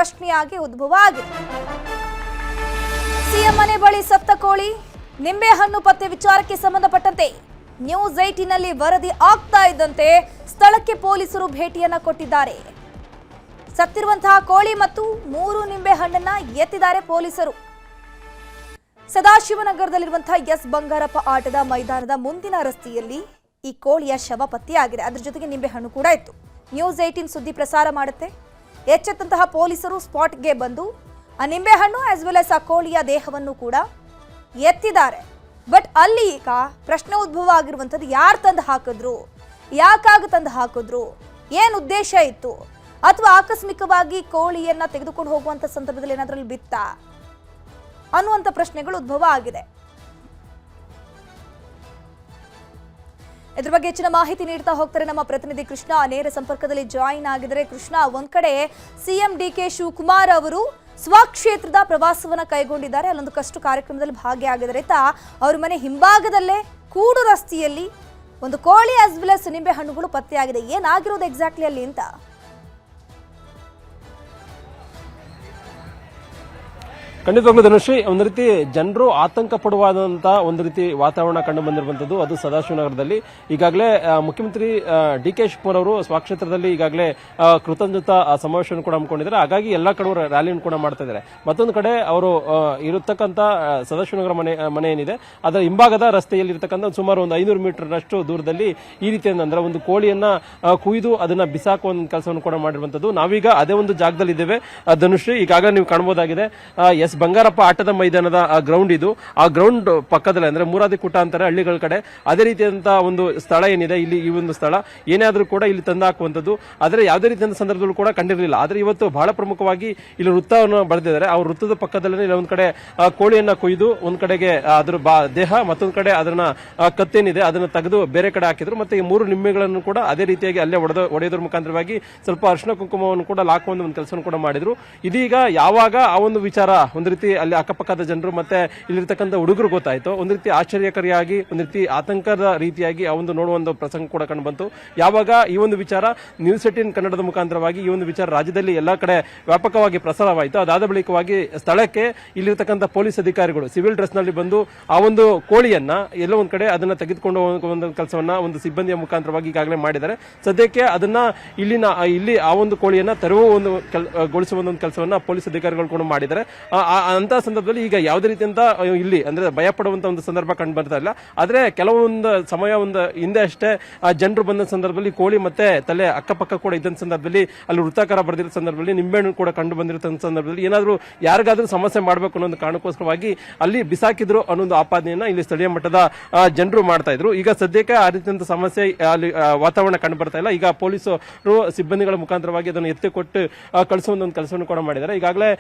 ಪ್ರಶ್ನೆಯಾಗಿ ಉದ್ಭವ ಆಗಿದೆ. ಸಿಎಂ ಮನೆ ಬಳಿ ಸತ್ತ ಕೋಳಿ, ನಿಂಬೆಹಣ್ಣು ಪತ್ತೆ ವಿಚಾರಕ್ಕೆ ಸಂಬಂಧಪಟ್ಟಂತೆ ನ್ಯೂಸ್ 18ನಲ್ಲಿ ವರದಿ ಆಗ್ತಾ ಇದ್ದಂತೆ ಸ್ಥಳಕ್ಕೆ ಪೊಲೀಸರು ಭೇಟಿಯನ್ನ ಕೊಟ್ಟಿದ್ದಾರೆ. ಸತ್ತಿರುವಂತಹ ಕೋಳಿ ಮತ್ತು 3 ನಿಂಬೆಹಣ್ಣನ್ನ ಎತ್ತಿದ್ದಾರೆ ಪೊಲೀಸರು. ಸದಾಶಿವನಗರದಲ್ಲಿರುವಂತಹ ಎಸ್ ಬಂಗಾರಪ್ಪ ಆಟದ ಮೈದಾನದ ಮುಂದಿನ ರಸ್ತೆಯಲ್ಲಿ ಈ ಕೋಳಿಯ ಶವ ಪತ್ತೆಯಾಗಿದೆ. ಅದರ ಜೊತೆಗೆ ನಿಂಬೆಹಣ್ಣು ಕೂಡ ಇತ್ತು. ನ್ಯೂಸ್ 18 ಸುದ್ದಿ ಪ್ರಸಾರ ಮಾಡುತ್ತೆ. ಎಚ್ಚೆತ್ತಂತಹ ಪೊಲೀಸರು ಸ್ಪಾಟ್ಗೆ ಬಂದು ಆ ನಿಂಬೆಹಣ್ಣು ಆಸ್ ವೆಲ್ ಆಸ್ ಆ ಕೋಳಿಯ ದೇಹವನ್ನು ಕೂಡ ಎತ್ತಿದ್ದಾರೆ. ಬಟ್ ಅಲ್ಲಿ ಈಗ ಪ್ರಶ್ನೆ ಉದ್ಭವ ಆಗಿರುವಂಥದ್ದು, ಯಾರು ತಂದು ಹಾಕಿದ್ರು, ಯಾಕಾಗ ತಂದು ಹಾಕಿದ್ರು, ಏನು ಉದ್ದೇಶ ಇತ್ತು, ಅಥವಾ ಆಕಸ್ಮಿಕವಾಗಿ ಕೋಳಿಯನ್ನ ತೆಗೆದುಕೊಂಡು ಹೋಗುವಂತ ಸಂದರ್ಭದಲ್ಲಿ ಏನಾದ್ರಲ್ಲಿ ಬಿತ್ತ ಅನ್ನುವಂಥ ಪ್ರಶ್ನೆಗಳು ಉದ್ಭವ ಆಗಿದೆ. ಇದ್ರ ಬಗ್ಗೆ ಹೆಚ್ಚಿನ ಮಾಹಿತಿ ನೀಡ್ತಾ ಹೋಗ್ತಾರೆ ನಮ್ಮ ಪ್ರತಿನಿಧಿ ಕೃಷ್ಣ. ನೇರ ಸಂಪರ್ಕದಲ್ಲಿ ಜಾಯಿನ್ ಆಗಿದ್ದಾರೆ. ಕೃಷ್ಣ, ಒಂದ್ ಕಡೆ ಸಿಎಂ ಡಿ.ಕೆ. ಶಿವಕುಮಾರ್ ಅವರು ಸ್ವಕ್ಷೇತ್ರದ ಪ್ರವಾಸವನ್ನ ಕೈಗೊಂಡಿದ್ದಾರೆ. ಅಲ್ಲೊಂದು ಕಷ್ಟು ಕಾರ್ಯಕ್ರಮದಲ್ಲಿ ಭಾಗಿಯಾಗಿದ್ದಾರೆ. ಅವ್ರ ಮನೆ ಹಿಂಭಾಗದಲ್ಲೇ ಕೂಡು ರಸ್ತೆಯಲ್ಲಿ ಒಂದು ಕೋಳಿ ಆಸ್ ವೆಲ್ ಆಸ್ ನಿಂಬೆ ಹಣ್ಣುಗಳು ಪತ್ತೆಯಾಗಿದೆ. ಏನಾಗಿರೋದು ಎಕ್ಸಾಕ್ಟ್ಲಿ ಅಲ್ಲಿ ಅಂತ? ಖಂಡಿತವಾಗ್ಲೂ ಧನುಶ್ರೀ, ಒಂದು ರೀತಿ ಜನರು ಆತಂಕ ಪಡುವಾದಂಥ ಒಂದು ರೀತಿ ವಾತಾವರಣ ಕಂಡು ಬಂದಿರುವಂಥದ್ದು ಅದು ಸದಾಶಿವನಗರದಲ್ಲಿ. ಈಗಾಗಲೇ ಮುಖ್ಯಮಂತ್ರಿ ಡಿ.ಕೆ. ಶಿವಕುಮಾರ್ ಅವರು ಸ್ವಕ್ಷೇತ್ರದಲ್ಲಿ ಈಗಾಗಲೇ ಕೃತಜ್ಞತಾ ಸಮಾವೇಶವನ್ನು ಕೂಡ ಹಮ್ಮಿಕೊಂಡಿದ್ದಾರೆ. ಹಾಗಾಗಿ ಎಲ್ಲ ಕಡೆ ರ್ಯಾಲಿಯನ್ನು ಕೂಡ ಮಾಡ್ತಾ ಇದ್ದಾರೆ. ಮತ್ತೊಂದು ಕಡೆ ಅವರು ಇರತಕ್ಕಂಥ ಸದಾಶಿವನಗರ ಮನೆ ಏನಿದೆ ಅದರ ಹಿಂಭಾಗದ ರಸ್ತೆಯಲ್ಲಿ ಇರತಕ್ಕಂಥ ಸುಮಾರು ಒಂದು 500 ಮೀಟರ್ನಷ್ಟು ದೂರದಲ್ಲಿ ಈ ರೀತಿ ಅಂದ್ರೆ ಒಂದು ಕೋಳಿಯನ್ನ ಕುಯ್ದು ಅದನ್ನ ಬಿಸಾಕುವ ಒಂದು ಕೆಲಸವನ್ನು ಕೂಡ ಮಾಡಿರುವಂಥದ್ದು. ನಾವೀಗ ಅದೇ ಒಂದು ಜಾಗದಲ್ಲಿ ಇದ್ದೇವೆ ಧನುಶ್ರೀ. ಈಗಾಗಲೇ ನೀವು ಕಾಣಬಹುದಾಗಿದೆ ಎಸ್ ಬಂಗಾರಪ್ಪ ಆಟದ ಮೈದಾನದ ಗ್ರೌಂಡ್ ಇದು. ಆ ಗ್ರೌಂಡ್ ಪಕ್ಕದಲ್ಲಿ ಅಂದ್ರೆ ಮೂರಾದಿಕುಟ ಅಂತಾರೆ ಹಳ್ಳಿಗಳ ಕಡೆ, ಅದೇ ರೀತಿಯಾದಂತಹ ಒಂದು ಸ್ಥಳ ಏನಿದೆ ಇಲ್ಲಿ, ಈ ಒಂದು ಸ್ಥಳ ಏನಾದ್ರೂ ಕೂಡ ಇಲ್ಲಿ ತಂದು ಹಾಕುವಂಥದ್ದು. ಆದರೆ ಯಾವುದೇ ರೀತಿಯ ಸಂದರ್ಭದಲ್ಲೂ ಕೂಡ ಕಂಡಿರಲಿಲ್ಲ. ಆದರೆ ಇವತ್ತು ಬಹಳ ಪ್ರಮುಖವಾಗಿ ಇಲ್ಲಿ ವೃತ್ತವನ್ನು ಬರೆದಿದ್ದಾರೆ. ಆ ವೃತ್ತದ ಪಕ್ಕದಲ್ಲೇ ಒಂದ್ ಕಡೆ ಕೋಳಿಯನ್ನ ಕೊಯ್ದು ಒಂದ್ ಕಡೆಗೆ ಅದ್ರ ದೇಹ, ಮತ್ತೊಂದ್ ಕಡೆ ಅದನ್ನ ಕತ್ತೇನಿದೆ ಅದನ್ನ ತೆಗೆದು ಬೇರೆ ಕಡೆ ಹಾಕಿದ್ರು. ಮತ್ತೆ ಈ 3 ನಿಂಬೆಗಳನ್ನು ಕೂಡ ಅದೇ ರೀತಿಯಾಗಿ ಅಲ್ಲೇ ಒಡೆಯೋದ್ರ ಮುಖಾಂತರವಾಗಿ ಸ್ವಲ್ಪ ಅರಿಶಿನ ಕುಂಕುಮವನ್ನು ಕೂಡ ಹಾಕುವ ಒಂದು ಕೆಲಸವನ್ನು ಕೂಡ ಮಾಡಿದ್ರು. ಇದೀಗ ಯಾವಾಗ ಆ ಒಂದು ವಿಚಾರ ಒಂದು ರೀತಿ ಅಲ್ಲಿ ಅಕ್ಕಪಕ್ಕದ ಜನರು ಮತ್ತೆ ಇಲ್ಲಿರ್ತಕ್ಕಂಥ ಹುಡುಗರು ಗೊತ್ತಾಯ್ತು, ಒಂದು ರೀತಿ ಆಶ್ಚರ್ಯಕಾರಿಯಾಗಿ ಒಂದು ರೀತಿ ಆತಂಕದ ರೀತಿಯಾಗಿ ಆ ಒಂದು ನೋಡುವ ಒಂದು ಪ್ರಸಂಗ ಕೂಡ ಕಂಡು ಬಂತು. ಯಾವಾಗ ಈ ಒಂದು ವಿಚಾರ ನ್ಯೂಸ್ 18 ಕನ್ನಡದ ಮುಖಾಂತರವಾಗಿ ಈ ಒಂದು ವಿಚಾರ ರಾಜ್ಯದಲ್ಲಿ ಎಲ್ಲಾ ಕಡೆ ವ್ಯಾಪಕವಾಗಿ ಪ್ರಸಾರವಾಯಿತು. ಅದಾದ ಬಳಿಕವಾಗಿ ಸ್ಥಳಕ್ಕೆ ಇಲ್ಲಿರ್ತಕ್ಕಂಥ ಪೊಲೀಸ್ ಅಧಿಕಾರಿಗಳು ಸಿವಿಲ್ ಡ್ರೆಸ್ ನಲ್ಲಿ ಬಂದು ಆ ಒಂದು ಕೋಳಿಯನ್ನ ಎಲ್ಲೋ ಒಂದ್ ಕಡೆ ಅದನ್ನ ತೆಗೆದುಕೊಂಡು ಒಂದು ಕೆಲಸವನ್ನ ಒಂದು ಸಿಬ್ಬಂದಿಯ ಮುಖಾಂತರವಾಗಿ ಈಗಾಗಲೇ ಮಾಡಿದ್ದಾರೆ. ಸದ್ಯಕ್ಕೆ ಅದನ್ನ ಇಲ್ಲಿ ಆ ಒಂದು ಕೋಳಿಯನ್ನ ತೆರವು ಒಂದು ಗೊಳಿಸುವ ಒಂದು ಕೆಲಸವನ್ನ ಪೊಲೀಸ್ ಅಧಿಕಾರಿಗಳು ಕೂಡ ಮಾಡಿದ್ದಾರೆ. ಅಂತ ಸಂದರ್ಭದಲ್ಲಿ ಈಗ ಯಾವುದೇ ರೀತಿಯಂತ ಇಲ್ಲಿ ಅಂದ್ರೆ ಭಯ ಪಡುವಂತ ಒಂದು ಸಂದರ್ಭ ಕಂಡು ಬರ್ತಾ ಇಲ್ಲ. ಆದ್ರೆ ಕೆಲವೊಂದು ಸಮಯ ಒಂದು ಹಿಂದೆ ಅಷ್ಟೇ ಜನರು ಬಂದ ಸಂದರ್ಭದಲ್ಲಿ ಕೋಳಿ ಮತ್ತೆ ತಲೆ ಅಕ್ಕಪಕ್ಕ ಕೂಡ ಇದ್ದ ಸಂದರ್ಭದಲ್ಲಿ ಅಲ್ಲಿ ವೃತ್ತಾಕಾರ ಬರೆದಿರೋ ಸಂದರ್ಭದಲ್ಲಿ ನಿಂಬೆಹಣ್ಣು ಕೂಡ ಕಂಡು ಬಂದಿರೋ ಸಂದರ್ಭದಲ್ಲಿ ಏನಾದ್ರೂ ಯಾರಿಗಾದ್ರೂ ಸಮಸ್ಯೆ ಮಾಡಬೇಕು ಅನ್ನೋ ಕಾರಣಕ್ಕೋಸ್ಕರವಾಗಿ ಅಲ್ಲಿ ಬಿಸಾಕಿದ್ರು ಅನ್ನೋ ಆಪಾದನೆಯನ್ನ ಇಲ್ಲಿ ಸ್ಥಳೀಯ ಮಟ್ಟದ ಜನರು ಮಾಡ್ತಾ ಇದ್ರು. ಈಗ ಸದ್ಯಕ್ಕೆ ಆ ರೀತಿಯಂತ ಸಮಸ್ಯೆ ಅಲ್ಲಿ ವಾತಾವರಣ ಕಂಡು ಬರ್ತಾ ಇಲ್ಲ. ಈಗ ಪೊಲೀಸರು ಸಿಬ್ಬಂದಿಗಳ ಮುಖಾಂತರವಾಗಿ ಅದನ್ನು ಎತ್ತಿಕೊಟ್ಟು ಕಳಿಸುವ ಒಂದು ಕೆಲಸವನ್ನು ಕೂಡ ಮಾಡಿದ್ದಾರೆ. ಈಗಾಗಲೇ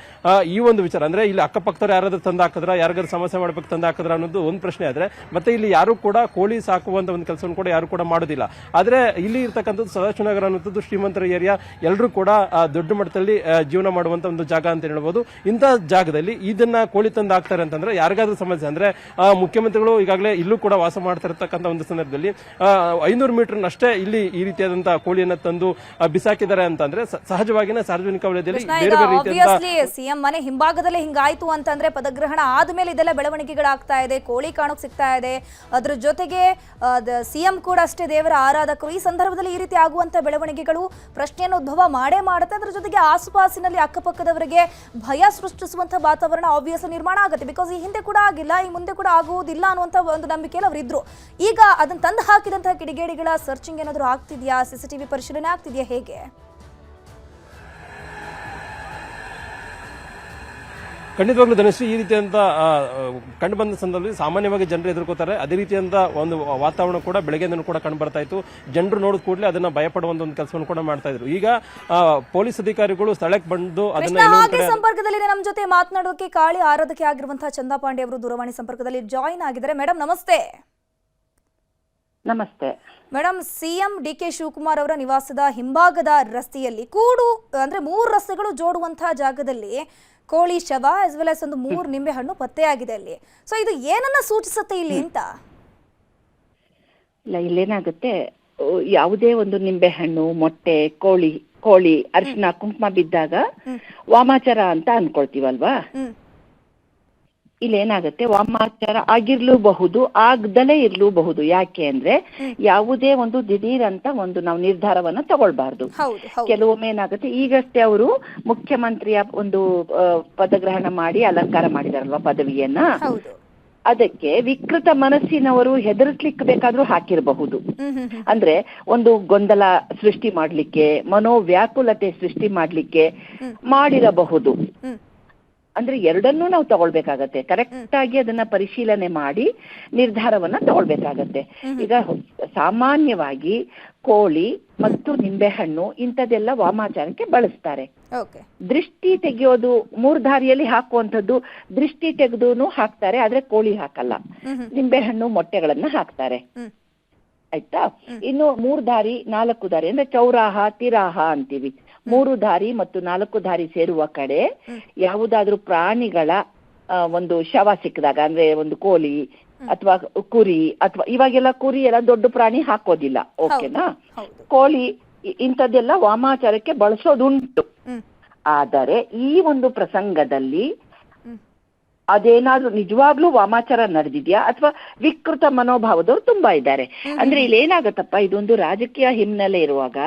ಈ ಒಂದು ವಿಚಾರ ಅಂದ್ರೆ ಇಲ್ಲಿ ಅಕ್ಕಪಕ್ಕದವ್ರು ಯಾರಾದ್ರೂ ತಂದು ಹಾಕಿದ್ರ, ಯಾರಿಗಾದ್ರೂ ಸಮಸ್ಯೆ ಮಾಡಬೇಕು ತಂದು ಹಾಕಿದ್ರ ಅನ್ನೋದು ಒಂದು ಪ್ರಶ್ನೆ. ಆದ್ರೆ ಮತ್ತೆ ಇಲ್ಲಿ ಯಾರು ಕೂಡ ಕೋಳಿ ಸಾಕುವಂತ ಒಂದು ಕೆಲಸವನ್ನು ಕೂಡ ಯಾರು ಕೂಡ ಮಾಡೋದಿಲ್ಲ. ಆದ್ರೆ ಇಲ್ಲಿ ಇರ್ತಕ್ಕಂಥದ್ದು ಸದಾಶಿವನಗರ ಅನ್ನುವಂಥದ್ದು ಶ್ರೀಮಂತರ ಏರಿಯಾ, ಎಲ್ಲರೂ ಕೂಡ ದೊಡ್ಡ ಮಟ್ಟದಲ್ಲಿ ಜೀವನ ಮಾಡುವಂತ ಒಂದು ಜಾಗ ಅಂತ ಹೇಳ್ಬಹುದು. ಇಂಥ ಜಾಗದಲ್ಲಿ ಇದನ್ನ ಕೋಳಿ ತಂದು ಹಾಕ್ತಾರೆ ಅಂತಂದ್ರೆ ಯಾರಿಗಾದ್ರೂ ಸಮಸ್ಯೆ ಅಂದ್ರೆ ಮುಖ್ಯಮಂತ್ರಿಗಳು ಈಗಾಗಲೇ ಇಲ್ಲೂ ಕೂಡ ವಾಸ ಮಾಡ್ತಾ ಇರತಕ್ಕಂಥ ಒಂದು ಸಂದರ್ಭದಲ್ಲಿ 500 ಮೀಟರ್ನಷ್ಟೇ ಇಲ್ಲಿ ಈ ರೀತಿಯಾದಂತಹ ಕೋಳಿಯನ್ನ ತಂದು ಬಿಸಾಕಿದ್ದಾರೆ ಅಂತಂದ್ರೆ ಸಹಜವಾಗಿನೇ ಸಾರ್ವಜನಿಕ ವಲಯದಲ್ಲಿ ಬೇರೆ ಬೇರೆ ರೀತಿಯ ಸಿಎಂ ಮನೆ ಹಿಂಭಾಗದಲ್ಲೇ ಹಿಂಗಾಯ್ತು ಅಂತಂದ್ರೆ ಪದಗ್ರಹಣ ಆದ್ಮೇಲೆ ಇದೆಲ್ಲ ಬೆಳವಣಿಗೆಗಳಾಗ್ತಾ ಇದೆ, ಕೋಳಿ ಕಾಣೋಕ್ ಸಿಗ್ತಾ ಇದೆ. ಅದ್ರ ಜೊತೆಗೆ ಸಿಎಂ ಕೂಡ ಅಷ್ಟೇ ದೇವರ ಆರಾಧಕರು. ಈ ಸಂದರ್ಭದಲ್ಲಿ ಈ ರೀತಿ ಆಗುವಂತ ಬೆಳವಣಿಗೆಗಳು ಪ್ರಶ್ನೆಯನ್ನು ಉದ್ಭವ ಮಾಡೇ ಮಾಡುತ್ತೆ. ಅದ್ರ ಜೊತೆಗೆ ಆಸುಪಾಸಿನಲ್ಲಿ ಅಕ್ಕಪಕ್ಕದವರಿಗೆ ಭಯ ಸೃಷ್ಟಿಸುವಂತ ವಾತಾವರಣ ಆಬ್ವಿಯಸ್ಲಿ ನಿರ್ಮಾಣ ಆಗುತ್ತೆ. ಬಿಕಾಸ್ ಈ ಹಿಂದೆ ಕೂಡ ಆಗಿಲ್ಲ, ಈ ಮುಂದೆ ಕೂಡ ಆಗುವುದಿಲ್ಲ ಅನ್ನುವಂತ ಒಂದು ನಂಬಿಕೆಯಲ್ಲಿ ಅವರು ಇದ್ರು. ಈಗ ಅದನ್ನ ತಂದು ಹಾಕಿದಂತಹ ಕಿಡಿಗೇಡಿಗಳ ಸರ್ಚಿಂಗ್ ಏನಾದರೂ ಆಗ್ತಿದ್ಯಾ, ಸಿಸಿಟಿವಿ ಪರಿಶೀಲನೆ ಆಗ್ತಿದ್ಯಾ, ಹೇಗೆ? ಖಂಡಿತವಾಗ್ಲೂ ಧನುಶ್ರೀ, ಈ ರೀತಿಯಂತ ಕಂಡು ಬಂದ ಸಂದರ್ಭದಲ್ಲಿ ಸಾಮಾನ್ಯವಾಗಿ ಜನರು ಎದುರ್ಕೋತಾರೆ. ಅದೇ ರೀತಿಯಂತ ಒಂದು ವಾತಾವರಣ ಕೂಡ ಬೆಳಗ್ಗೆಯಿಂದ ಕೂಡ ಕಂಡು ಬರ್ತಾ ಇತ್ತು. ಜನರು ನೋಡಿದ ಕೂಡಲೇ ಅದನ್ನ ಭಯಪಡುವಂತ ಒಂದು ಕೆಲಸವನ್ನು ಕೂಡ ಮಾಡ್ತಾ ಇದ್ರು. ಈಗ ಪೊಲೀಸ್ ಅಧಿಕಾರಿಗಳು ಸ್ಥಳಕ್ಕೆ ಬಂದು ಅದನ್ನ ಸಂಪರ್ಕದಲ್ಲಿ ನಮ್ಮ ಜೊತೆ ಮಾತನಾಡೋಕೆ ಕಾಳಿ ಆರಾಧಕೆ ಆಗಿರುವಂತಹ ಚಂದಾ ಪಾಂಡೆ ಅವರು ದೂರವಾಣಿ ಸಂಪರ್ಕದಲ್ಲಿ ಜಾಯಿನ್ ಆಗಿದ್ದಾರೆ. ಮೇಡಮ್ ನಮಸ್ತೆ. ನಮಸ್ತೆ ಮೇಡಮ್, ಸಿಎಂ ಡಿ.ಕೆ. ಶಿವಕುಮಾರ್ ಅವರ ನಿವಾಸದ ಹಿಂಭಾಗದ ರಸ್ತೆಯಲ್ಲಿ ಕೂಡು ಅಂದ್ರೆ 3 ರಸ್ತೆಗಳು ಜೋಡುವಂತಹ ಜಾಗದಲ್ಲಿ ಕೋಳಿ ಶವ ಆಸ್ ವೆಲ್ ಆಸ್ ಒಂದು 3 ನಿಂಬೆಹಣ್ಣು ಪತ್ತೆಯಾಗಿದೆ ಅಲ್ಲಿ. ಸೊ ಇದು ಏನನ್ನ ಸೂಚಿಸುತ್ತೆ ಇಲ್ಲಿ ಅಂತ? ಇಲ್ಲ, ಇಲ್ಲೇನಾಗುತ್ತೆ, ಯಾವುದೇ ಒಂದು ನಿಂಬೆಹಣ್ಣು, ಮೊಟ್ಟೆ, ಕೋಳಿ ಕೋಳಿ ಅರಿಶಿನ ಕುಂಕುಮ ಬಿದ್ದಾಗ ವಾಮಾಚಾರ ಅಂತ ಅನ್ಕೊಳ್ತೀವಲ್ವಾ. ಇಲ್ಲೇನಾಗತ್ತೆ, ವಾಮಾಚಾರ ಆಗಿರ್ಲೂಬಹುದು, ಆಗದಲೇ ಇರ್ಲೂಬಹುದು. ಯಾಕೆ ಅಂದ್ರೆ ಯಾವುದೇ ಒಂದು ದಿಢೀರ್ ಅಂತ ಒಂದು ನಾವು ನಿರ್ಧಾರವನ್ನ ತಗೊಳ್ಬಾರ್ದು. ಕೆಲವೊಮ್ಮೆ ಏನಾಗುತ್ತೆ, ಈಗಷ್ಟೇ ಅವರು ಮುಖ್ಯಮಂತ್ರಿಯ ಒಂದು ಪದಗ್ರಹಣ ಮಾಡಿ ಅಲಂಕಾರ ಮಾಡಿದಾರಲ್ವಾ ಪದವಿಯನ್ನ, ಅದಕ್ಕೆ ವಿಕೃತ ಮನಸ್ಸಿನವರು ಹೆದರಿಸ್ಲಿಕ್ಕೆ ಬೇಕಾದ್ರೂ ಹಾಕಿರಬಹುದು. ಅಂದ್ರೆ ಒಂದು ಗೊಂದಲ ಸೃಷ್ಟಿ ಮಾಡ್ಲಿಕ್ಕೆ, ಮನೋವ್ಯಾಕುಲತೆ ಸೃಷ್ಟಿ ಮಾಡ್ಲಿಕ್ಕೆ ಮಾಡಿರಬಹುದು. ಅಂದ್ರೆ ಎರಡನ್ನೂ ನಾವು ತಗೊಳ್ಬೇಕಾಗತ್ತೆ, ಕರೆಕ್ಟ್ ಆಗಿ ಅದನ್ನ ಪರಿಶೀಲನೆ ಮಾಡಿ ನಿರ್ಧಾರವನ್ನ ತಗೊಳ್ಬೇಕಾಗತ್ತೆ. ಈಗ ಸಾಮಾನ್ಯವಾಗಿ ಕೋಳಿ ಮತ್ತು ನಿಂಬೆಹಣ್ಣು ಇಂಥದ್ದೆಲ್ಲ ವಾಮಾಚಾರಕ್ಕೆ ಬಳಸ್ತಾರೆ. ದೃಷ್ಟಿ ತೆಗೆಯೋದು, ಮೂರ್ಧಾರಿಯಲ್ಲಿ ಹಾಕುವಂಥದ್ದು ದೃಷ್ಟಿ ತೆಗೆದು ಹಾಕ್ತಾರೆ, ಆದ್ರೆ ಕೋಳಿ ಹಾಕಲ್ಲ. ನಿಂಬೆಹಣ್ಣು ಮೊಟ್ಟೆಗಳನ್ನ ಹಾಕ್ತಾರೆ. ಆಯ್ತಾ. ಇನ್ನು 3 ದಾರಿ 4 ದಾರಿ ಅಂದ್ರೆ ಚೌರಾಹ ತಿರಾಹ ಅಂತೀವಿ. 3 ದಾರಿ ಮತ್ತು 4 ದಾರಿ ಸೇರುವ ಕಡೆ ಯಾವುದಾದ್ರೂ ಪ್ರಾಣಿಗಳ ಒಂದು ಶವ ಸಿಕ್ಕಿದಾಗ, ಅಂದ್ರೆ ಒಂದು ಕೋಳಿ ಅಥವಾ ಕುರಿ, ಅಥವಾ ಇವಾಗೆಲ್ಲ ಕುರಿ ಎಲ್ಲ ದೊಡ್ಡ ಪ್ರಾಣಿ ಹಾಕೋದಿಲ್ಲ, ಓಕೆನಾ. ಕೋಳಿ ಇಂಥದ್ದೆಲ್ಲ ವಾಮಾಚಾರಕ್ಕೆ ಬಳಸೋದುಂಟು. ಆದರೆ ಈ ಒಂದು ಪ್ರಸಂಗದಲ್ಲಿ ಅದೇನಾದ್ರೂ ನಿಜವಾಗ್ಲೂ ವಾಮಾಚಾರ ನಡೆದಿದ್ಯಾ ಅಥವಾ ವಿಕೃತ ಮನೋಭಾವದವ್ರು ತುಂಬಾ ಇದ್ದಾರೆ. ಅಂದ್ರೆ ಇಲ್ಲಿ ಏನಾಗತ್ತಪ್ಪ, ಇದೊಂದು ರಾಜಕೀಯ ಹಿನ್ನೆಲೆ ಇರುವಾಗ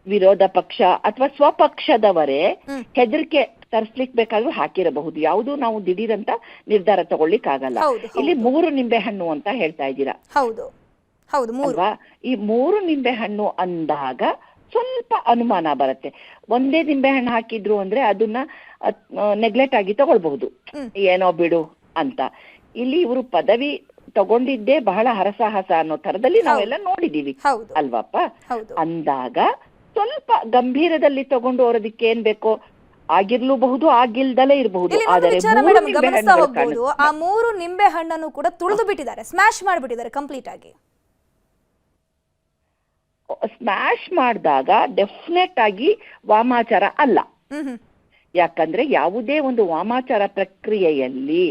ವಿರೋಧ ಪಕ್ಷ ಅಥವಾ ಸ್ವಪಕ್ಷದವರೇ ಹೆದರಿಕೆ ತರಿಸ್ಲಿಕ್ಕೆ ಬೇಕಾದ್ರೂ ಹಾಕಿರಬಹುದು. ಯಾವುದು ನಾವು ದಿಢೀರಂತ ನಿರ್ಧಾರ ತಗೊಳ್ಲಿಕ್ ಆಗಲ್ಲ. ಇಲ್ಲಿ 3 ನಿಂಬೆಹಣ್ಣು ಅಂತ ಹೇಳ್ತಾ ಇದ್ದೀರಾ ಅಲ್ವಾ. ಈ 3 ನಿಂಬೆಹಣ್ಣು ಅಂದಾಗ ಸ್ವಲ್ಪ ಅನುಮಾನ ಬರುತ್ತೆ. ಒಂದೇ ನಿಂಬೆಹಣ್ಣು ಹಾಕಿದ್ರು ಅಂದ್ರೆ ಅದನ್ನ ನೆಗ್ಲೆಕ್ಟ್ ಆಗಿ ತಗೊಳ್ಬಹುದು, ಏನೋ ಬಿಡು ಅಂತ. ಇಲ್ಲಿ ಇವರು ಪದವಿ ತಗೊಂಡಿದ್ದೇ ಬಹಳ ಹರಸಾಹಸ ಅನ್ನೋ ತರದಲ್ಲಿ ನಾವೆಲ್ಲ ನೋಡಿದೀವಿ ಅಲ್ವಾಪ್ಪ. ಅಂದಾಗ ಸ್ವಲ್ಪ ಗಂಭೀರದಲ್ಲಿ ತಗೊಂಡು ಅವರದಕ್ಕೆ ಏನ್ ಬೇಕೋ ಆಗಿರ್ಲೂಬಹುದು, ಆಗಿಲ್ದಲೇ ಇರಬಹುದು. ಆದರೆ ಆ 3 ನಿಂಬೆ ಹಣ್ಣನ್ನು ಕೂಡ ತುಳಿದು ಬಿಟ್ಟಿದ್ದಾರೆ, ಸ್ಮ್ಯಾಶ್ ಮಾಡಿಬಿಟ್ಟಿದ್ದಾರೆ ಕಂಪ್ಲೀಟ್ ಆಗಿ. ಸ್ಮ್ಯಾಶ್ ಮಾಡಿದಾಗ ಡೆಫಿನೆಟ್ ಆಗಿ ವಾಮಾಚಾರ ಅಲ್ಲ. ಯಾಕಂದ್ರೆ ಯಾವುದೇ ಒಂದು ವಾಮಾಚಾರ ಪ್ರಕ್ರಿಯೆಯಲ್ಲಿ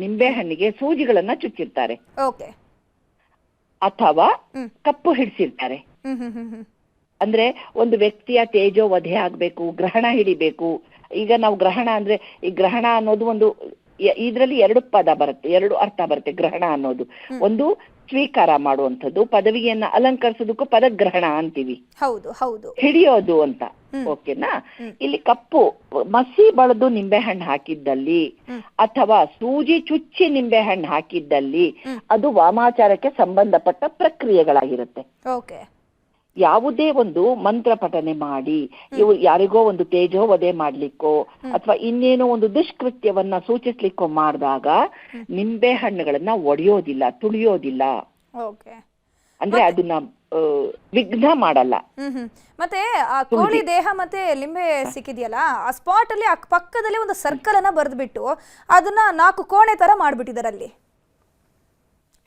ನಿಂಬೆಹಣ್ಣಿಗೆ ಸೂಜಿಗಳನ್ನ ಚುಚ್ಚಿರ್ತಾರೆ ಅಥವಾ ಕಪ್ಪು ಹಿಡಿಸಿರ್ತಾರೆ. ಅಂದ್ರೆ ಒಂದು ವ್ಯಕ್ತಿಯ ತೇಜೋ ವಧೆ ಆಗ್ಬೇಕು, ಗ್ರಹಣ ಹಿಡಿಬೇಕು. ಈಗ ನಾವು ಗ್ರಹಣ ಅಂದ್ರೆ, ಈ ಗ್ರಹಣ ಅನ್ನೋದು ಒಂದು ಇದ್ರಲ್ಲಿ 2 ಪದ ಬರುತ್ತೆ, 2 ಅರ್ಥ ಬರುತ್ತೆ. ಗ್ರಹಣ ಅನ್ನೋದು ಒಂದು ಸ್ವೀಕಾರ ಮಾಡುವಂಥದ್ದು, ಪದವಿಯನ್ನ ಅಲಂಕರಿಸೋದಕ್ಕೂ ಪದಗ್ರಹಣ ಅಂತೀವಿ, ಹಿಡಿಯೋದು ಅಂತ, ಓಕೆನಾ. ಇಲ್ಲಿ ಕಪ್ಪು ಮಸಿ ಬಳದು ನಿಂಬೆಹಣ್ಣು ಹಾಕಿದ್ದಲ್ಲಿ ಅಥವಾ ಸೂಜಿ ಚುಚ್ಚಿ ನಿಂಬೆಹಣ್ಣು ಹಾಕಿದ್ದಲ್ಲಿ ಅದು ವಾಮಾಚಾರಕ್ಕೆ ಸಂಬಂಧಪಟ್ಟ ಪ್ರಕ್ರಿಯೆಗಳಾಗಿರುತ್ತೆ. ಯಾವುದೇ ಒಂದು ಮಂತ್ರ ಪಠನೆ ಮಾಡಿ ಇವು ಯಾರಿಗೋ ಒಂದು ತೇಜೋವಧೆ ಮಾಡ್ಲಿಕ್ಕೋ ಅಥವಾ ಇನ್ನೇನೋ ಒಂದು ದುಷ್ಕೃತ್ಯವನ್ನ ಸೂಚಿಸ್ಲಿಕ್ಕೋ ಮಾಡಿದಾಗ ನಿಂಬೆ ಹಣ್ಣುಗಳನ್ನ ಒಡೆಯೋದಿಲ್ಲ, ತುಳಿಯೋದಿಲ್ಲ. ಅಂದ್ರೆ ಅದನ್ನ ವಿಘ್ನ ಮಾಡಲ್ಲ. ಮತ್ತೆ ಆ ಕೋಳಿ ದೇಹ ಮತ್ತೆ ಲಿಂಬೆ ಸಿಕ್ಕಿದೆಯಲ್ಲ, ಆ ಸ್ಪಾಟ್ ಅಲ್ಲಿ ಪಕ್ಕದಲ್ಲಿ ಒಂದು ಸರ್ಕಲ್ ಅನ್ನ ಬರೆದ್ಬಿಟ್ಟು ಅದನ್ನ 4 ಕೋಣೆ ತರ ಮಾಡ್ಬಿಟ್ಟಿದ್ದಾರೆ. ಅಲ್ಲಿ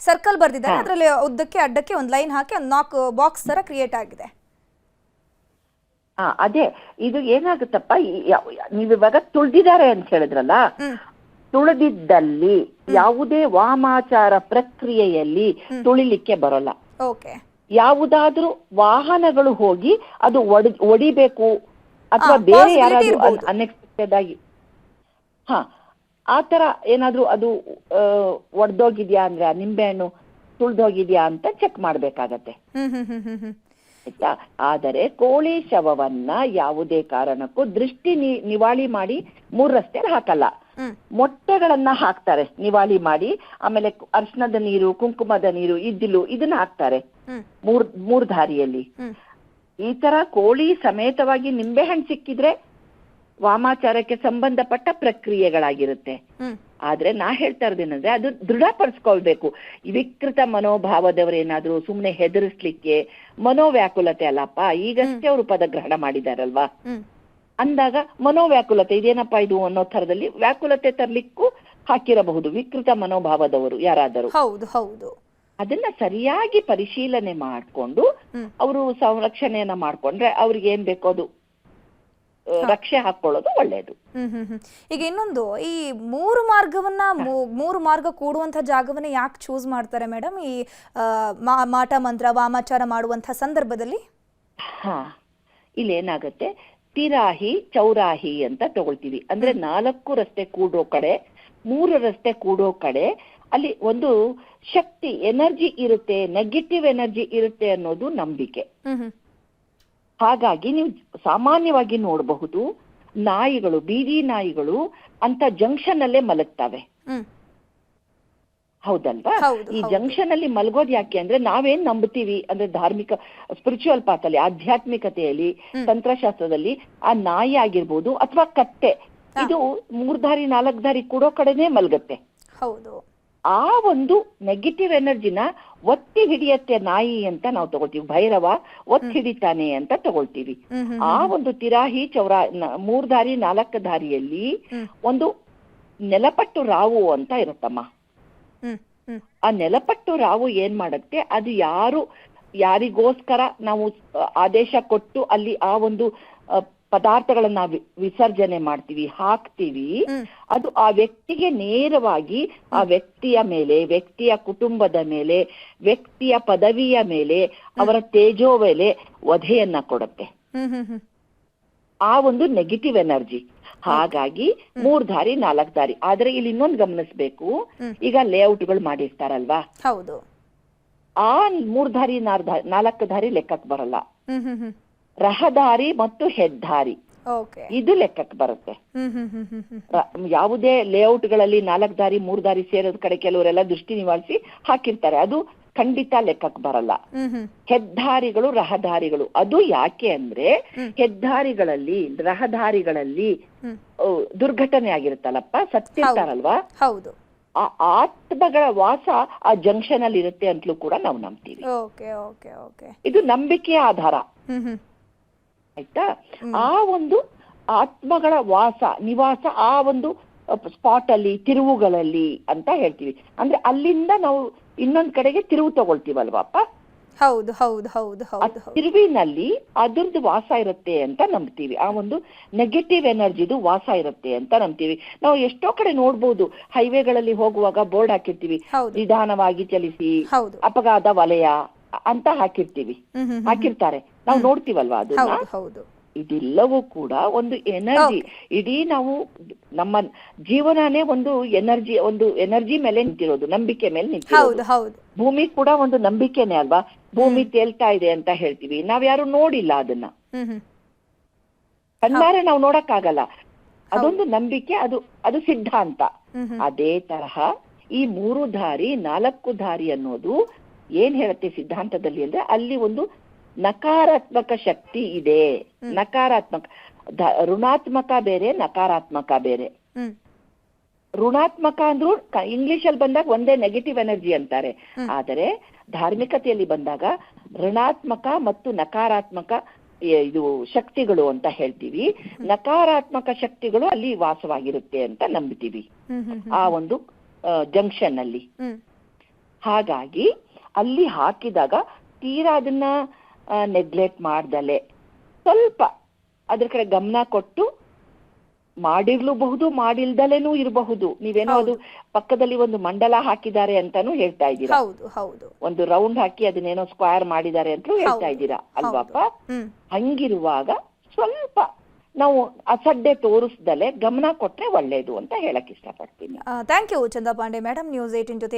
ಸರ್ಕಲ್ ಬರ್ದಿದ್ದಾರೆ, ಅದರಲ್ಲಿ ಉದ್ದಕ್ಕೆ ಅಡ್ಡಕ್ಕೆ ಒಂದು ಲೈನ್ ಹಾಕಿ ಒಂದು 4 ಬಾಕ್ಸ್ ತರ ಕ್ರಿಯೇಟ್ ಆಗಿದೆ. ಅದೇ ಇದು ಏನಾಗುತ್ತಪ್ಪ, ನೀವಿವಾಗ ತುಳಿದಿದ್ದಾರೆ ಅಂತ ಹೇಳಿದ್ರಲ್ಲ, ತುಳಿದಿದ್ದಲ್ಲಿ ಯಾವುದೇ ವಾಮಾಚಾರ ಪ್ರಕ್ರಿಯೆಯಲ್ಲಿ ತುಳಿಲಿಕ್ಕೆ ಬರೋಲ್ಲ. ಯಾವುದಾದ್ರೂ ವಾಹನಗಳು ಹೋಗಿ ಅದು ಒಡಿಬೇಕು ಅಥವಾ ಬೇರೆ ಯಾರಾದ್ರೂ ಅನ್ಎಕ್ಸ್ಪೆಕ್ಟೆಡ್ ಆಗಿ ಆತರ ಏನಾದ್ರೂ ಅದು ಒಡೆದೋಗಿದ್ಯಾ ಅಂದ್ರೆ, ಆ ನಿಂಬೆಹಣ್ಣು ತುಳ್ದೋಗಿದ್ಯಾ ಅಂತ ಚೆಕ್ ಮಾಡ್ಬೇಕಾಗತ್ತೆ, ಆಯ್ತಾ. ಆದರೆ ಕೋಳಿ ಶವವನ್ನ ಯಾವುದೇ ಕಾರಣಕ್ಕೂ ದೃಷ್ಟಿ ನಿವಾಳಿ ಮಾಡಿ 3 ರಸ್ತೆಯಲ್ಲಿ ಹಾಕಲ್ಲ. ಮೊಟ್ಟೆಗಳನ್ನ ಹಾಕ್ತಾರೆ ನಿವಾಳಿ ಮಾಡಿ, ಆಮೇಲೆ ಅರಿಶಿಣದ ನೀರು, ಕುಂಕುಮದ ನೀರು, ಇದ್ದಿಲು ಇದನ್ನ ಹಾಕ್ತಾರೆ 3 ದಾರಿಯಲ್ಲಿ. ಈ ತರ ಕೋಳಿ ಸಮೇತವಾಗಿ ನಿಂಬೆಹಣ್ಣು ಸಿಕ್ಕಿದ್ರೆ ವಾಮಾಚಾರಕ್ಕೆ ಸಂಬಂಧಪಟ್ಟ ಪ್ರಕ್ರಿಯೆಗಳಾಗಿರುತ್ತೆ. ಆದ್ರೆ ನಾ ಹೇಳ್ತಾ ಇರೋದೇನಂದ್ರೆ, ಅದು ದೃಢಪಡಿಸ್ಕೊಳ್ಬೇಕು. ವಿಕೃತ ಮನೋಭಾವದವರೇನಾದ್ರೂ ಸುಮ್ನೆ ಹೆದರಿಸ್ಲಿಕ್ಕೆ, ಮನೋವ್ಯಾಕುಲತೆ ಅಲ್ಲಪ್ಪ, ಈಗಷ್ಟೇ ಅವರು ಪದಗ್ರಹಣ ಮಾಡಿದಾರಲ್ವಾ, ಅಂದಾಗ ಮನೋವ್ಯಾಕುಲತೆ ಇದೇನಪ್ಪ ಇದು ಅನ್ನೋ ಥರದಲ್ಲಿ ವ್ಯಾಕುಲತೆ ತರ್ಲಿಕ್ಕೂ ಹಾಕಿರಬಹುದು ವಿಕೃತ ಮನೋಭಾವದವರು ಯಾರಾದರೂ. ಅದನ್ನ ಸರಿಯಾಗಿ ಪರಿಶೀಲನೆ ಮಾಡ್ಕೊಂಡು ಅವರು ಸಂರಕ್ಷಣೆಯನ್ನ ಮಾಡ್ಕೊಂಡ್ರೆ ಅವ್ರಿಗೆ ಏನ್ ಬೇಕೋ ಅದು ರಕ್ಷೆ ಹಾಕೊಳ್ಳೋದು ಒಳ್ಳೇದು. ಈಗ ಇನ್ನೊಂದು, ಈ 3 ಮಾರ್ಗವನ್ನ 3 ಮಾರ್ಗ ಕೂಡುವಂತ ಜಾಗವನ್ನ ಯಾಕೆ ಚೂಸ್ ಮಾಡ್ತಾರೆ ಮೇಡಮ್ ಈ ಮಾಟ ಮಂತ್ರ ವಾಮಾಚಾರ ಮಾಡುವಂತ ಸಂದರ್ಭದಲ್ಲಿ? ಇಲ್ಲೇನಾಗತ್ತೆ, ತಿರಾಹಿ ಚೌರಾಹಿ ಅಂತ ತಗೊಳ್ತೀವಿ. ಅಂದ್ರೆ 4 ರಸ್ತೆ ಕೂಡೋ ಕಡೆ, 3 ರಸ್ತೆ ಕೂಡೋ ಕಡೆ ಅಲ್ಲಿ ಒಂದು ಶಕ್ತಿ, ಎನರ್ಜಿ ಇರುತ್ತೆ, ನೆಗೆಟಿವ್ ಎನರ್ಜಿ ಇರುತ್ತೆ ಅನ್ನೋದು ನಂಬಿಕೆ. ಹಾಗಾಗಿ ನೀವು ಸಾಮಾನ್ಯವಾಗಿ ನೋಡಬಹುದು, ನಾಯಿಗಳು, ಬೀದಿ ನಾಯಿಗಳು ಅಂತ ಜಂಕ್ಷನ್ ಅಲ್ಲೇ ಮಲಗ್ತವೆ, ಹೌದಲ್ವಾ? ಈ ಜಂಕ್ಷನ್ ಅಲ್ಲಿ ಮಲಗೋದ್ ಯಾಕೆ ಅಂದ್ರೆ, ನಾವೇನ್ ನಂಬ್ತೀವಿ ಅಂದ್ರೆ ಧಾರ್ಮಿಕ ಸ್ಪಿರಿಚುವಲ್ ಪಾತ್ ಅಲ್ಲಿ, ಆಧ್ಯಾತ್ಮಿಕತೆಯಲ್ಲಿ, ತಂತ್ರಶಾಸ್ತ್ರದಲ್ಲಿ ಆ ನಾಯಿ ಆಗಿರ್ಬೋದು ಅಥವಾ ಕತ್ತೆ, ಇದು 3 ದಾರಿ 4 ದಾರಿ ಕೂಡೋ ಕಡೆನೆ ಮಲಗತ್ತೆ. ಹೌದು. ಆ ಒಂದು ನೆಗೆಟಿವ್ ಎನರ್ಜಿನ ಒತ್ತಿ ಹಿಡಿಯತ್ತೆ ನಾಯಿ ಅಂತ ನಾವು ತಗೊಳ್ತೀವಿ. ಭೈರವ ಒತ್ತಿ ಹಿಡಿತಾನೆ ಅಂತ ತಗೊಳ್ತೀವಿ. ಆ ಒಂದು ತಿರಾಹಿ ಚೌರ 3 ದಾರಿ 4 ದಾರಿಯಲ್ಲಿ ಒಂದು ನೆಲಪಟ್ಟು ರಾವು ಅಂತ ಇರುತ್ತಮ್ಮ. ಆ ನೆಲಪಟ್ಟು ರಾವು ಏನ್ ಮಾಡುತ್ತೆ, ಅದು ಯಾರಿಗೋಸ್ಕರ ನಾವು ಆದೇಶ ಕೊಟ್ಟು ಅಲ್ಲಿ ಆ ಒಂದು ಪದಾರ್ಥಗಳನ್ನ ವಿಸರ್ಜನೆ ಮಾಡ್ತೀವಿ, ಹಾಕ್ತೀವಿ, ಅದು ಆ ವ್ಯಕ್ತಿಗೆ ನೇರವಾಗಿ ಆ ವ್ಯಕ್ತಿಯ ಮೇಲೆ, ವ್ಯಕ್ತಿಯ ಕುಟುಂಬದ ಮೇಲೆ, ವ್ಯಕ್ತಿಯ ಪದವಿಯ ಮೇಲೆ, ಅವರ ತೇಜೋ ಮೇಲೆ ವಧೆಯನ್ನ ಕೊಡುತ್ತೆ, ಆ ಒಂದು ನೆಗೆಟಿವ್ ಎನರ್ಜಿ. ಹಾಗಾಗಿ 3 ದಾರಿ 4 ದಾರಿ. ಆದ್ರೆ ಇಲ್ಲಿ ಇನ್ನೊಂದು ಗಮನಿಸ್ಬೇಕು, ಈಗ ಲೇಔಟ್ಗಳು ಮಾಡಿರ್ತಾರಲ್ವಾ, ಹೌದು, ಆ 3 ದಾರಿ 4 ದಾರಿ ಲೆಕ್ಕಕ್ಕೆ ಬರಲ್ಲ. ರಹದಾರಿ ಮತ್ತು ಹೆದ್ದಾರಿ ಇದು ಲೆಕ್ಕಕ್ಕೆ ಬರುತ್ತೆ. ಯಾವುದೇ ಲೇಔಟ್ಗಳಲ್ಲಿ 4 ದಾರಿ 3 ದಾರಿ ಸೇರೋದ್ ಕಡೆ ಕೆಲವರೆಲ್ಲ ದೃಷ್ಟಿ ನಿವಾರಿಸಿ ಹಾಕಿರ್ತಾರೆ, ಅದು ಖಂಡಿತ ಲೆಕ್ಕಕ್ಕೆ ಬರಲ್ಲ. ಹೆದ್ದಾರಿಗಳು, ರಹದಾರಿಗಳು, ಅದು ಯಾಕೆ ಅಂದ್ರೆ ಹೆದ್ದಾರಿಗಳಲ್ಲಿ, ರಹದಾರಿಗಳಲ್ಲಿ ದುರ್ಘಟನೆ ಆಗಿರುತ್ತಲ್ಲಪ್ಪ, ಸತ್ತಿರ್ತಾರಲ್ವಾ, ಹೌದು, ಆ ಆತ್ಮಗಳ ವಾಸ ಆ ಜಂಕ್ಷನ್ ಅಲ್ಲಿ ಇರುತ್ತೆ ಅಂತಲೂ ಕೂಡ ನಾವು ನಂಬ್ತೀವಿ. ಇದು ನಂಬಿಕೆಯ ಆಧಾರ, ಆಯ್ತಾ? ಆ ಒಂದು ಆತ್ಮಗಳ ನಿವಾಸ ಆ ಒಂದು ಸ್ಪಾಟ್ ಅಲ್ಲಿ, ತಿರುವುಗಳಲ್ಲಿ ಅಂತ ಹೇಳ್ತೀವಿ. ಅಂದ್ರೆ ಅಲ್ಲಿಂದ ನಾವು ಇನ್ನೊಂದ್ ಕಡೆಗೆ ತಿರುವು ತಗೊಳ್ತೀವಲ್ವಾಪ, ಹೌದು ಹೌದು ಹೌದು ಹೌದು. ತಿರುವಿನಲ್ಲಿ ಅದರದ್ದು ವಾಸ ಇರುತ್ತೆ ಅಂತ ನಂಬ್ತೀವಿ. ಆ ಒಂದು ನೆಗೆಟಿವ್ ಎನರ್ಜಿದು ವಾಸ ಇರುತ್ತೆ ಅಂತ ನಂಬ್ತೀವಿ. ನಾವು ಎಷ್ಟೋ ಕಡೆ ನೋಡ್ಬೋದು, ಹೈವೇಗಳಲ್ಲಿ ಹೋಗುವಾಗ ಬೋರ್ಡ್ ಹಾಕಿರ್ತೀವಿ, ನಿಧಾನವಾಗಿ ಚಲಿಸಿ, ಅಪಘಾತ ವಲಯ ಅಂತ ಹಾಕಿರ್ತಾರೆ, ನಾವು ನೋಡ್ತೀವಲ್ವಾ ಅದನ್ನ. ಇದೆಲ್ಲವೂ ಕೂಡ ಒಂದು ಎನರ್ಜಿ. ಇಡೀ ನಾವು ನಮ್ಮ ಜೀವನನೇ ಒಂದು ಎನರ್ಜಿ ಮೇಲೆ ನಿಂತಿರೋದು, ನಂಬಿಕೆ ಮೇಲೆ ನಿಂತಿರೋದು. ಭೂಮಿ ಕೂಡ ಒಂದು ನಂಬಿಕೆನೇ ಅಲ್ವಾ? ಭೂಮಿ ತೇಲ್ತಾ ಇದೆ ಅಂತ ಹೇಳ್ತೀವಿ, ನಾವ್ಯಾರು ನೋಡಿಲ್ಲ ಅದನ್ನ, ಕಣ್ಣಾರೆ ನಾವು ನೋಡಕ್ಕಾಗಲ್ಲ, ಅದೊಂದು ನಂಬಿಕೆ, ಅದು ಸಿದ್ಧಾಂತ. ಅದೇ ತರಹ ಈ 3 ದಾರಿ 4 ದಾರಿ ಅನ್ನೋದು ಏನ್ ಹೇಳುತ್ತೆ ಸಿದ್ಧಾಂತದಲ್ಲಿ ಅಂದ್ರೆ, ಅಲ್ಲಿ ಒಂದು ನಕಾರಾತ್ಮಕ ಶಕ್ತಿ ಇದೆ. ನಕಾರಾತ್ಮಕ, ಋಣಾತ್ಮಕ ಬೇರೆ, ನಕಾರಾತ್ಮಕ ಬೇರೆ. ಋಣಾತ್ಮಕ ಅಂದ್ರೂ ಇಂಗ್ಲಿಷ್ ಅಲ್ಲಿ ಬಂದಾಗ ಒಂದೇ ನೆಗೆಟಿವ್ ಎನರ್ಜಿ ಅಂತಾರೆ, ಆದರೆ ಧಾರ್ಮಿಕತೆಯಲ್ಲಿ ಬಂದಾಗ ಋಣಾತ್ಮಕ ಮತ್ತು ನಕಾರಾತ್ಮಕ ಇದು ಶಕ್ತಿಗಳು ಅಂತ ಹೇಳ್ತೀವಿ. ನಕಾರಾತ್ಮಕ ಶಕ್ತಿಗಳು ಅಲ್ಲಿ ವಾಸವಾಗಿರುತ್ತೆ ಅಂತ ನಂಬ್ತೀವಿ ಆ ಒಂದು ಜಂಕ್ಷನ್ ಅಲ್ಲಿ. ಹಾಗಾಗಿ ಅಲ್ಲಿ ಹಾಕಿದಾಗ ತೀರಾ ಅದನ್ನ ನೆಗ್ಲೆಕ್ಟ್ ಮಾಡ್ದಲೆ ಸ್ವಲ್ಪ ಅದ್ರ ಕಡೆ ಗಮನ ಕೊಟ್ಟು ಮಾಡಿರ್ಲೂಬಹುದು, ಮಾಡಿಲ್ದಲೇನೂ ಇರಬಹುದು. ನೀವೇನೋ ಅದು ಪಕ್ಕದಲ್ಲಿ ಒಂದು ಮಂಡಲ ಹಾಕಿದ್ದಾರೆ ಅಂತಾನು ಹೇಳ್ತಾ ಇದ್ದೀರಾ, ಒಂದು ರೌಂಡ್ ಹಾಕಿ ಅದನ್ನೇನೋ ಸ್ಕ್ವೇರ್ ಮಾಡಿದ್ದಾರೆ ಅಂತಲೂ ಹೇಳ್ತಾ ಇದ್ದೀರಾ ಅಲ್ವಾಪ? ಹಂಗಿರುವಾಗ ಸ್ವಲ್ಪ ನಾವು ಅಸಡ್ಡೆ ತೋರಿಸ್ದಲೆ ಗಮನ ಕೊಟ್ರೆ ಒಳ್ಳೇದು ಅಂತ ಹೇಳಕ್ ಇಷ್ಟಪಡ್ತೀನಿ. ಥ್ಯಾಂಕ್ ಯು ಚಂದ್ರಪಾಂಡೆ ಮೇಡಮ್, ನ್ಯೂಸ್ 18 ಜೊತೆ